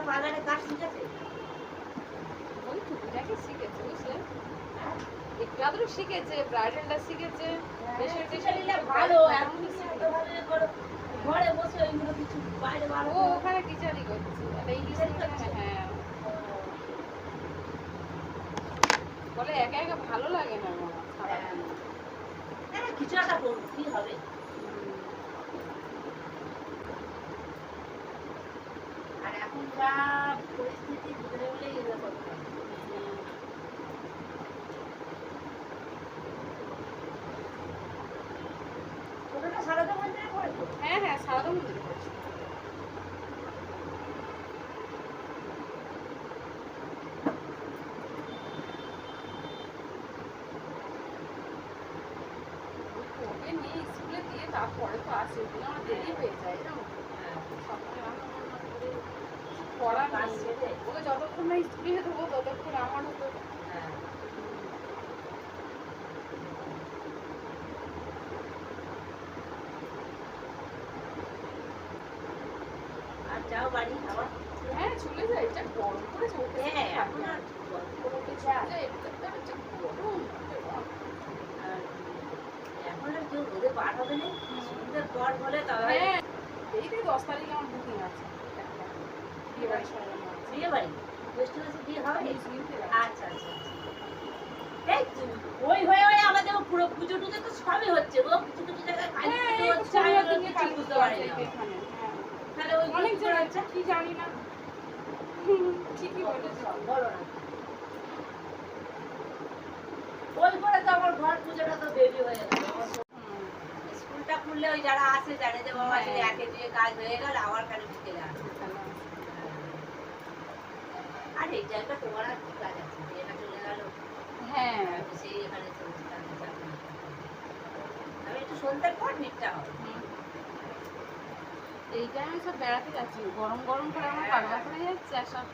পার্লারে কাজ শিখেছে? ওই টুকিটাকি শিখেছে বুঝলে, একটু আধটু শিখেছে, ব্রাইডালটা শিখেছে। ভালো, এখন ঘরে বসে ওইগুলো কিছু বাইরে বার ও ওখানে টিচারই করছে, একটা ইংলিশ করছে। হ্যাঁ, বলে একা একা ভালো লাগে না মামা, কিছু একটা করুন, কি হবে। আর এখন যা পরিস্থিতি বুঝলে বলেই এগুলো করতে হবে। ছোটটা সারদা মন্দিরে পড়েছো? হ্যাঁ হ্যাঁ, সারদা মন্দিরে পড়ছে। ওকে নিয়ে স্কুলে দিয়ে তারপরে তো আসে, ওদিন আমার দেরি হয়ে যায় জানো, সকালে রান্না বান্না করে পড়া নেই, ওকে যতক্ষণ না স্কুলে দেবো ততক্ষণ আমার হতো। আর যাও বাড়ি আবার? হ্যাঁ চলে যায়, এটা গরম করে চলতে। হ্যাঁ, এখন আর কোনো কিছু আছে? গরম এখন আর কেউ রোদে বার হবে না, সন্ধ্যের পর হলে তবে। হ্যাঁ, এই তো 10 তারিখে আমার বুকিং আছে একটা বিয়ে বাড়ি সাজানো আছে। বিয়ে বাড়ি জ্যৈষ্ঠ মাসে বিয়ে হবে? আচ্ছা আচ্ছা, এই ওই হয়ে হয়ে আমাদের পুরো পুজো টুজো তো সবই হচ্ছে গো, কিছু কিছু জায়গায় কালী পুজো হচ্ছে, আমি ওগুলো কিছু বুঝতে পারি না। তাহলে ওই অনেক জায়গা আছে কি জানি না, ঠিকই বলেছো, বলো না। ওই করে তো আমার ঘর পুজোটা তো দেরি হয়ে গেল। স্কুলটা খুললে ওই যারা আসে জানে যে বাবা আজকে একে দিয়ে কাজ হয়ে গেল, আবার কেন বিকেলে আসে। আর এই জায়গাটা তোমার আর কি কাজ আছে, বিয়েটা চলে গেল। হ্যাঁ সেই এখানে চলছে, আমি একটু সন্ধ্যার পর মিটটা হবে। এই টাইমে সব বেড়াতে যাচ্ছি, গরম গরম করে আমার পাগলা করে যাচ্ছে আর সব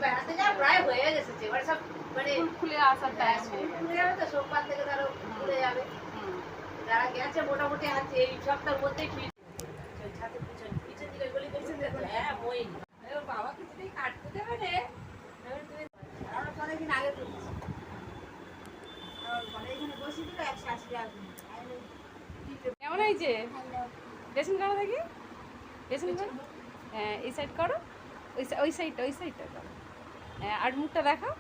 বেড়াতে যাওয়া প্রায় হয়ে গেছে, এবার সব মানে খুলে আসার টাইম হয়ে গেছে। খুলে যাবে তো, সোমবার থেকে ধরো খুলে যাবে। যারা গেছে মোটামুটি আছে এই সপ্তাহের মধ্যেই ফিরে ছাতে পিছন দিকে গলি করছে। হ্যাঁ মই বাবা কিছুতেই কাটতে দেবে রে, আমরা অনেকদিন আগে তুলছি, এখানে বসে দিল 180 টাকা। কেমন হয়েছে? ড্রেসিং করো দেখি, ড্রেসিং করো। হ্যাঁ এই সাইড করো, ওই সাইডটা করো। হ্যাঁ আর মুখটা দেখাও।